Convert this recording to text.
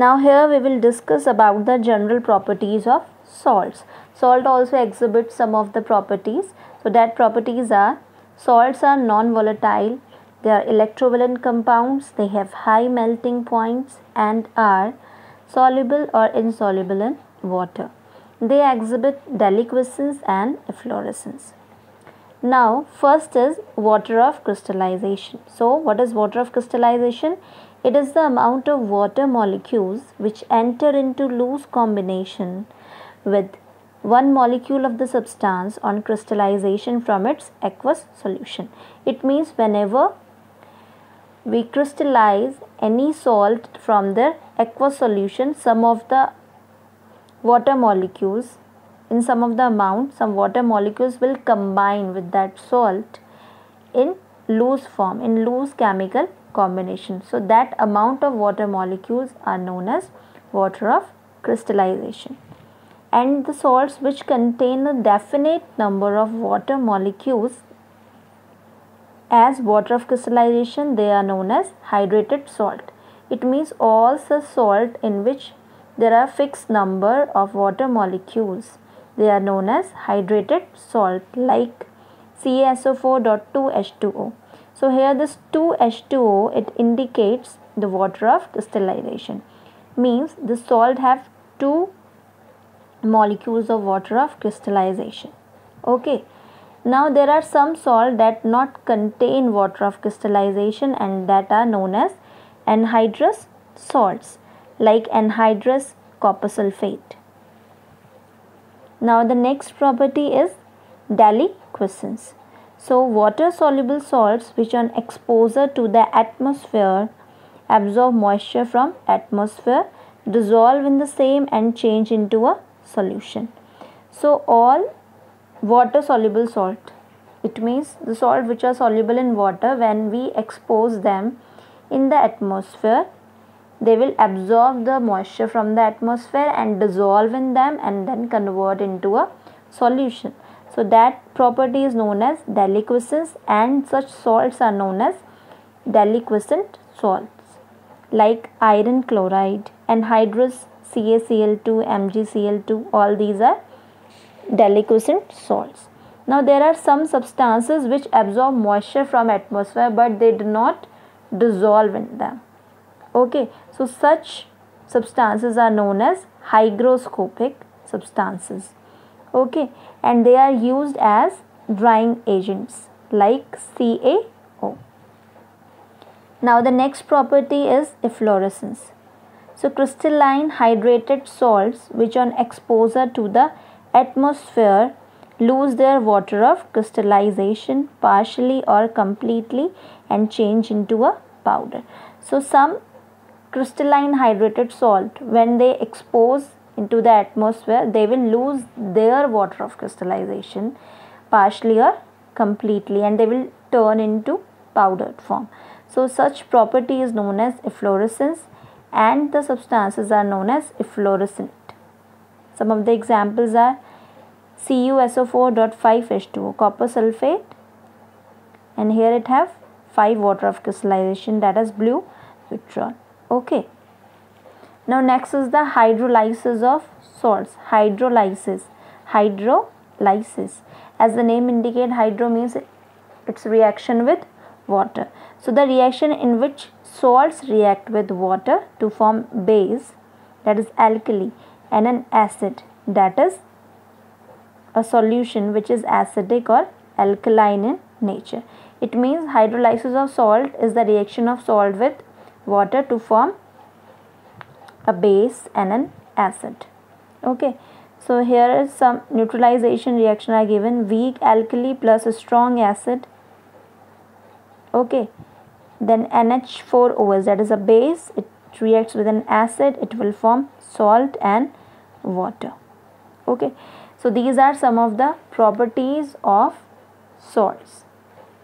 Now here we will discuss about the general properties of salts. Salt also exhibits some of the properties. So that properties are: salts are non-volatile, they are electrovalent compounds, they have high melting points and are soluble or insoluble in water. They exhibit deliquescence and efflorescence. Now first is water of crystallization. So what is water of crystallization? It is the amount of water molecules which enter into loose combination with one molecule of the substance on crystallization from its aqueous solution. It means whenever we crystallize any salt from the aqueous solution, some of the water molecules, in some of the amount, some water molecules will combine with that salt in loose form, in loose chemical combination. So that amount of water molecules are known as water of crystallization. And the salts which contain a definite number of water molecules as water of crystallization, they are known as hydrated salt. It means all such salt in which there are fixed number of water molecules, they are known as hydrated salt, like CaSO4.2H2O. So here this 2H2O, it indicates the water of crystallization. Means the salt have two molecules of water of crystallization. Okay. Now there are some salt that not contain water of crystallization and that are known as anhydrous salts, like anhydrous copper sulfate. Now the next property is deliquescence. So water soluble salts which on exposure to the atmosphere absorb moisture from atmosphere, dissolve in the same and change into a solution. So all water soluble salt, it means the salt which are soluble in water, when we expose them in the atmosphere, they will absorb the moisture from the atmosphere and dissolve in them and then convert into a solution. So that property is known as deliquescence, and such salts are known as deliquescent salts, like iron chloride, anhydrous CaCl2, MgCl2, all these are deliquescent salts. Now there are some substances which absorb moisture from atmosphere but they do not dissolve in them. Okay, so such substances are known as hygroscopic substances. Okay, and they are used as drying agents like CaO. Now the next property is efflorescence. So crystalline hydrated salts which on exposure to the atmosphere lose their water of crystallization partially or completely and change into a powder. So some crystalline hydrated salt, when they expose into the atmosphere, they will lose their water of crystallization partially or completely and they will turn into powdered form. So such property is known as efflorescence and the substances are known as efflorescent. Some of the examples are CuSO4.5H2O, copper sulfate, and here it have 5 water of crystallization, that is blue withdrawal. Okay. Now next is the hydrolysis of salts. Hydrolysis. As the name indicates, hydro means its reaction with water. So the reaction in which salts react with water to form base, that is alkali, and an acid, that is a solution which is acidic or alkaline in nature. It means hydrolysis of salt is the reaction of salt with water to form a base and an acid. Okay, so here is some neutralization reaction are given: weak alkali plus a strong acid. Okay, then NH4OS, that is a base, it reacts with an acid, it will form salt and water. Okay, so these are some of the properties of salts.